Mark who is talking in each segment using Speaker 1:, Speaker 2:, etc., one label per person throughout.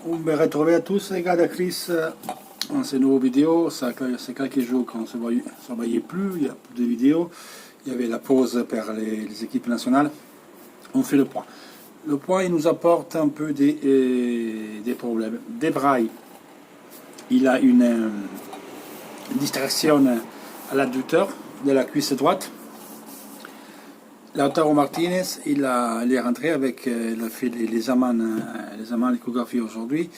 Speaker 1: Ben, retrouvé à tous les gars de Chris dans ces nouvelles vidéos. C'est quelques jours qu'on ne se voyait plus, il n'y a plus de vidéos. Il y avait la pause par les équipes nationales. On fait le point. Le point, il nous apporte un peu des problèmes. Debray, il a une distraction à l'adducteur de la cuisse droite. Lautaro Martinez, il est rentré avec il a fait les examens d'échographie aujourd'hui,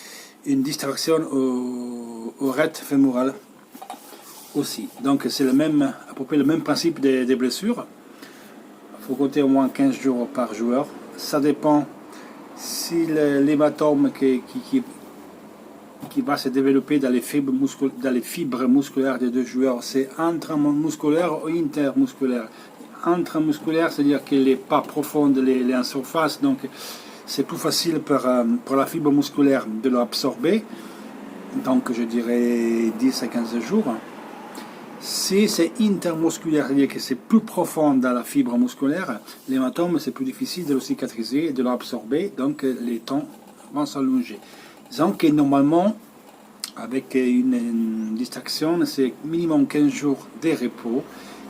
Speaker 1: une distraction au raid fémoral aussi. Donc c'est à peu près le même principe des blessures. Il faut compter au moins 15 jours par joueur. Ça dépend si l'hématome qui va se développer dans les fibres musculaires des deux joueurs, c'est intramusculaire ou intermusculaire. Intramusculaire, c'est-à-dire qu'elle n'est pas profonde, elle est en surface, donc c'est plus facile pour la fibre musculaire de l'absorber, donc je dirais 10 à 15 jours. Si c'est intermusculaire, c'est-à-dire que c'est plus profond dans la fibre musculaire, l'hématome c'est plus difficile de le cicatriser et de l'absorber, donc les temps vont s'allonger. Disons que normalement, avec une distraction, c'est minimum 15 jours de repos.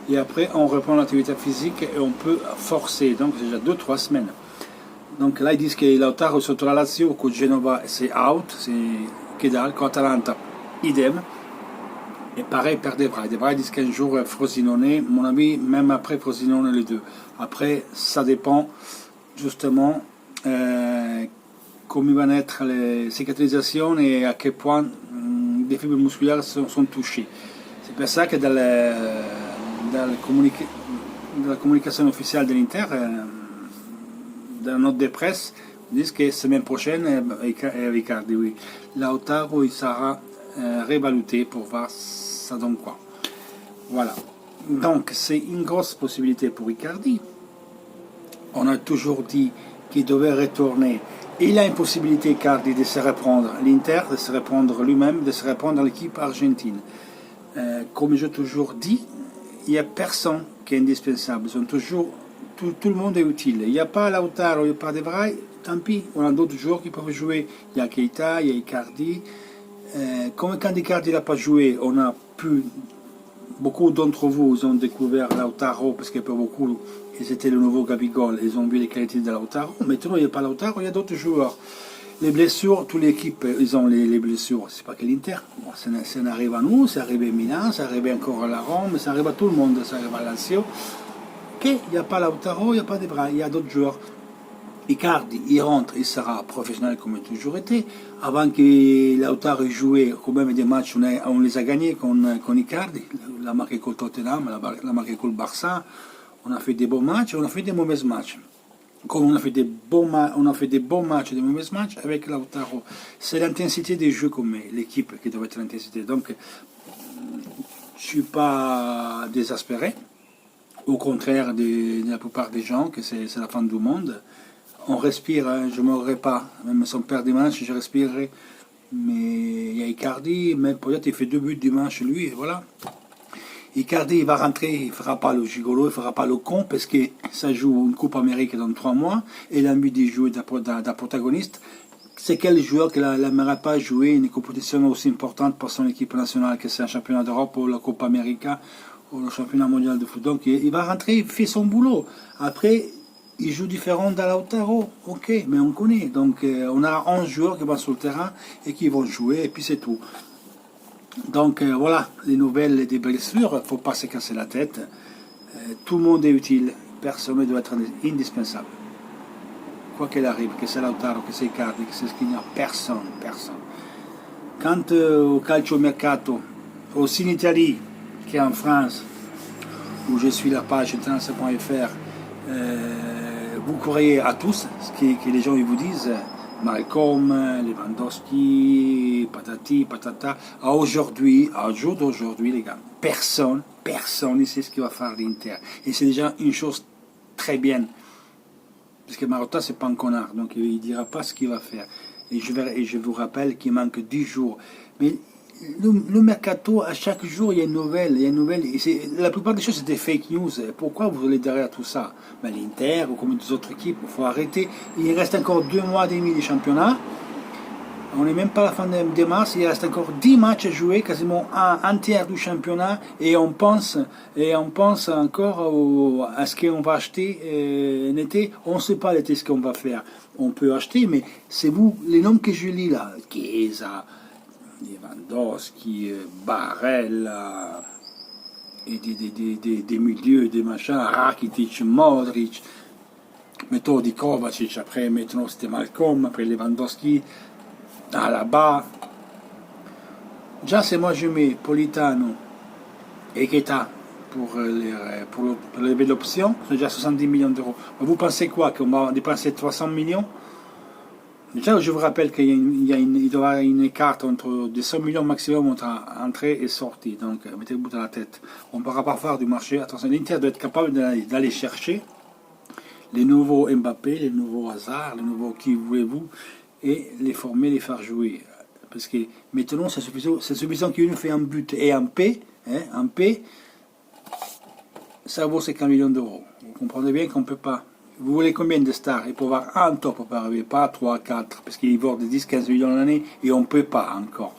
Speaker 1: Et après, on reprend l'activité physique et on peut forcer. Donc, c'est déjà 2-3 semaines. Donc là, ils disent que Lautaro sotto la Lazio, que Genova, c'est out, c'est Kedal, Atalanta, idem. Et pareil, per Debray. Debray disent 15 jours Frosinone. Mon avis, même après Frosinone, les deux. Après, ça dépend justement comment vont être les cicatrisations et à quel point les fibres musculaires sont touchées. C'est pour ça que dans la communication officielle de l'Inter, dans la note de presse, ils disent que la semaine prochaine, Icardi, oui, Lautaro il sera révalué pour voir ça donne quoi. Voilà. Donc, c'est une grosse possibilité pour Icardi. On a toujours dit qu'il devait retourner. Il a une possibilité, Icardi, de se reprendre l'Inter, de se reprendre lui-même, de se reprendre l'équipe argentine. Comme j'ai toujours dit, il n'y a personne qui est indispensable. Tout le monde est utile. Il n'y a pas Lautaro, il n'y a pas Debray, tant pis. On a d'autres joueurs qui peuvent jouer. Il y a Keita, il y a Icardi. Comme quand Icardi n'a pas joué, on a pu. Beaucoup d'entre vous ont découvert Lautaro parce que pour beaucoup, c'était le nouveau Gabigol. Ils ont vu les qualités de Lautaro. Maintenant, il n'y a pas Lautaro, il y a d'autres joueurs. Les blessures, toute l'équipe, ils ont les blessures. C'est pas que l'Inter. Bon, ça arrive à nous, ça arrive à Milan, ça arrive encore à la Rome, ça arrive à tout le monde, ça arrive à Lazio. Ok, il n'y a pas Lautaro, il n'y a pas Debray, il y a d'autres joueurs. Icardi, il rentre, il sera professionnel comme il a toujours été. Avant que Lautaro jouait, quand même des matchs, on les a gagnés con Icardi. Il a marqué contre Tottenham, il a marqué contre le Barça. On a fait des bons matchs, on a fait des mauvais matchs. Comme on a fait des bons matchs et des mauvais matchs avec Lautaro. C'est l'intensité des jeux qu'on met, l'équipe qui doit être l'intensité. Donc, je ne suis pas désespéré. Au contraire de la plupart des gens, que c'est la fin du monde. On respire, hein, je ne mourrai pas. Même si on perd dimanche, je respirerai. Mais il y a Icardi, même peut-être il fait 2 buts dimanche, lui, et voilà. Icardi, il va rentrer, il ne fera pas le gigolo, il ne fera pas le con, parce que ça joue une Coupe Amérique dans 3 mois, et il a envie de jouer d'un protagoniste. C'est quel joueur qui n'aimerait pas jouer une compétition aussi importante pour son équipe nationale, que c'est un championnat d'Europe ou la Coupe América, ou le championnat mondial de foot. Donc il va rentrer, il fait son boulot. Après, il joue différent dans Lautaro, ok, mais on connaît. Donc on a 11 joueurs qui vont sur le terrain et qui vont jouer, et puis c'est tout. Donc voilà, les nouvelles des blessures, il ne faut pas se casser la tête. Tout le monde est utile, personne ne doit être indispensable. Quoi qu'il arrive, que c'est Lautaro, que c'est Icardi, que c'est Skriniar, personne. Quant au calcio mercato, aussi en Italie qu'en France, où je suis la page trans.fr, vous croyez à tous ce que les gens ils vous disent. Malcolm, Lewandowski, patati, patata. Au jour d'aujourd'hui, les gars, personne ne sait ce qu'il va faire l'Inter. Et c'est déjà une chose très bien. Parce que Marotta, c'est pas un connard, donc il ne dira pas ce qu'il va faire. Et je vous rappelle qu'il manque 10 jours. Mais le mercato, à chaque jour, il y a une nouvelle. La plupart des choses, c'est des fake news. Pourquoi vous allez derrière tout ça? Ben, l'Inter, ou comme les autres équipes, il faut arrêter. Il reste encore 2 mois et demi de championnat. On n'est même pas à la fin de mars, il reste encore 10 matchs à jouer, quasiment un tiers du championnat, et on pense encore à ce qu'on va acheter en été. On ne sait pas l'été ce qu'on va faire. On peut acheter, mais c'est vous, les noms que je lis là, Chiesa, Lewandowski, Barella, et des milieux, des machins, Rakitic, Modric, Metodi, Kovacic, après maintenant c'était Malcolm, après Lewandowski, là-bas. Déjà, c'est moi je mets Politano et Keita pour lever l'option, c'est déjà 70 millions d'euros. Vous pensez quoi? Qu'on va dépenser 300 millions? Déjà, je vous rappelle qu'il y doit y avoir une écart entre 200 millions maximum entre entrée et sortie. Donc, mettez le bout à la tête. On ne pourra pas faire du marché. Attention, l'Inter doit être capable d'aller chercher les nouveaux Mbappé, les nouveaux Hazard, les nouveaux qui voulez-vous, et les former, les faire jouer. Parce que maintenant, c'est suffisant qu'il nous fait un but et un P, ça vaut 50 millions d'euros. Vous comprenez bien qu'on ne peut pas. Vous voulez combien de stars? Il peut y avoir un top pour arriver, pas 3, 4, parce qu'il vaut de 10-15 millions l'année et on ne peut pas encore.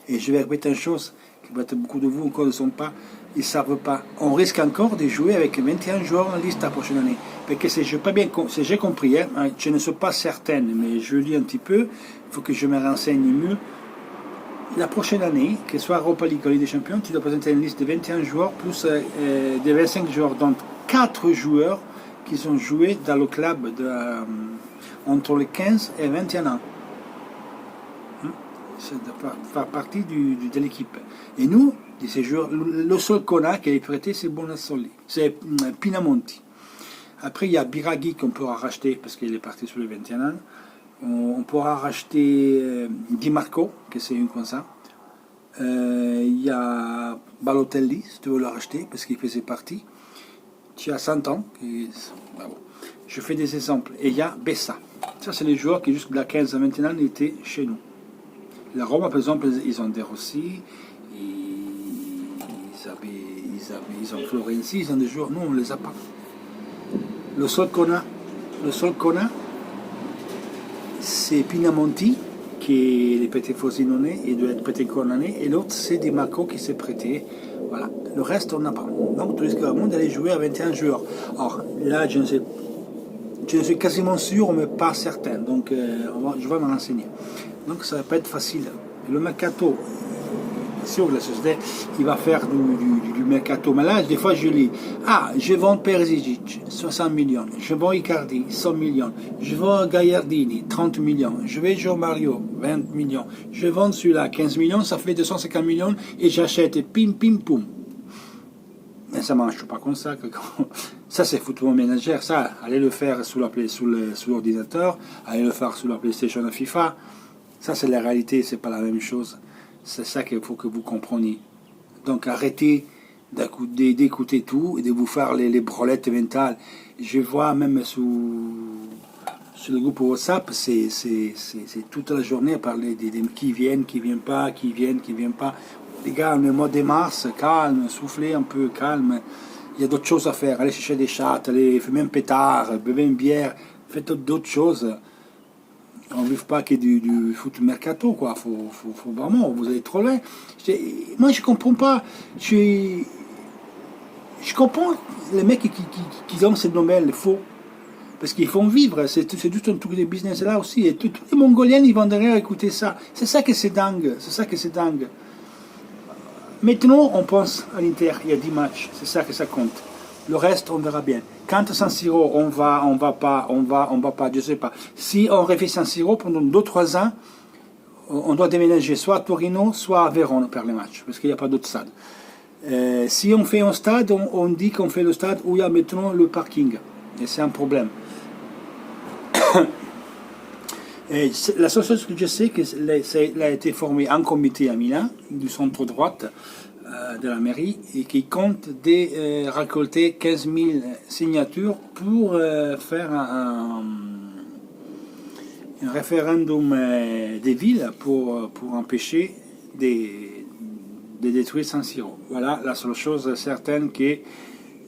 Speaker 1: Et je vais répéter une chose, que peut-être beaucoup de vous encore ne sont pas, ils ne savent pas. On risque encore de jouer avec 21 joueurs en liste la prochaine année. Parce que si j'ai compris, je ne suis pas certaine, mais je lis un petit peu, il faut que je me renseigne mieux. La prochaine année, que ce soit Europa League ou Ligue des Champions, tu dois présenter une liste de 21 joueurs plus de 25 joueurs, donc 4 joueurs qui sont joués dans le club entre les 15 et 21 ans. Ça doit faire partie de l'équipe. Et nous, de ces joueurs, le seul qu'on a qui est prêté, c'est Bonassoli, c'est Pinamonti. Après, il y a Biraghi qu'on pourra racheter parce qu'il est parti sur les 21 ans. On pourra racheter Di Marco, que c'est une comme ça. Il y a Balotelli, si tu veux le racheter, parce qu'il faisait partie. Tu as 100 ans. Bon. Je fais des exemples. Et il y a Bessa. Ça, c'est les joueurs qui, jusqu'à 15 à 21 ans, étaient chez nous. La Roma, par exemple, ils ont De Rossi, ils ont Florenzi, ils ont des joueurs. Nous, on ne les a pas. Le seul qu'on a, c'est Pinamonti, qui est prêté Frosinone et doit être prêté Cornane, et l'autre c'est Di Marco qui s'est prêté. Voilà. Le reste, on n'a pas. Donc, tu risques vraiment d'aller jouer à 21 joueurs. Alors, là, je suis quasiment sûr, mais pas certain. Donc, je vais me renseigner. Donc, ça va pas être facile. Et le mercato, sûr que la société, il va faire du mercato. Mais là, des fois, je lis, je vends Perisic, 60 millions. Je vends Icardi, 100 millions. Je vends Gagliardini, 30 millions. Je vais João Mario, 20 millions. Je vends celui-là, 15 millions, ça fait 250 millions et j'achète et pim, pim, poum. Mais ça ne marche pas comme ça. Ça, c'est football manager. Ça, allez le faire sous l'ordinateur, allez le faire sous la PlayStation de FIFA. Ça, c'est la réalité, c'est pas la même chose. C'est ça qu'il faut que vous compreniez. Donc arrêtez d'écouter tout et de vous faire les brolettes mentales. Je vois même sur le groupe WhatsApp, c'est toute la journée à parler de qui viennent, qui viennent pas, qui viennent pas. Les gars, on est au mois de mars, calme, soufflez un peu, calme. Il y a d'autres choses à faire. Allez chercher des chattes, allez fumer un pétard, buvez une bière, faites d'autres choses. On ne vive pas que du foot mercato, quoi. Faut vraiment, vous allez trop loin. Moi, je comprends pas. Je comprends les mecs qui donnent ces nouvelles faux. Parce qu'ils font vivre. C'est tout un truc de business là aussi. Et tous les Mongoliens, ils vont derrière écouter ça. C'est ça que c'est dingue. Maintenant, on pense à l'Inter. Il y a 10 matchs. C'est ça que ça compte. Le reste, on verra bien. Quant à San Siro, on va pas, je sais pas. Si on refait San Siro pendant 2-3 ans, on doit déménager soit à Torino, soit à Vérone pour les matchs, parce qu'il n'y a pas d'autre stade. Si on fait un stade, on dit qu'on fait le stade où il y a maintenant le parking. Et c'est un problème. Et la seule chose que je sais, qu'il a été formé un comité à Milan, du centre droite, de la mairie, et qui compte récolter 15 000 signatures pour faire un référendum des villes pour empêcher de détruire San Siro. Voilà la seule chose certaine que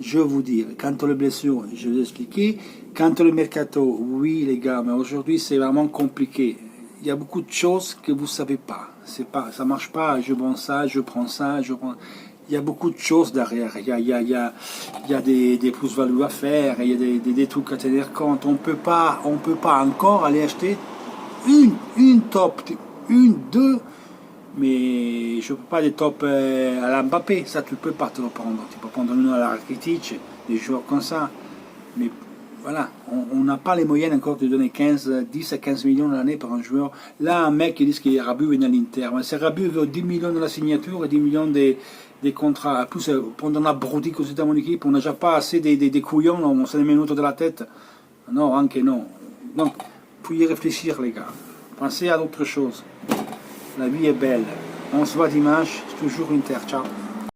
Speaker 1: je vous dire. Quant aux blessures, je l'ai expliqué. Quant au mercato, oui les gars, mais aujourd'hui c'est vraiment compliqué. il y a beaucoup de choses que vous ne savez pas. Ça ne marche pas, je vends ça, je prends ça, je prends... Il y a beaucoup de choses derrière. Il y a des plus-values à faire, il y a des trucs à tenir compte. On peut pas encore aller acheter une top, deux, mais je ne peux pas des top à la Mbappé. Ça, tu ne peux pas te le prendre. Tu peux prendre une à la Rakitic, des joueurs comme ça. Mais voilà, on n'a pas les moyens encore de donner 10 à 15 millions l'année par un joueur. Là, un mec qui dit que Rabiot vient à l'Inter. C'est Rabiot veut 10 millions de la signature et 10 millions des contrats. En plus, pendant la brodique aux États mon équipe, on n'a déjà pas assez des couillons, on se les met autour de la tête. Non, anche non. Donc, il faut y réfléchir, les gars. Pensez à d'autres choses. La vie est belle. On se voit dimanche, c'est toujours Inter. Ciao.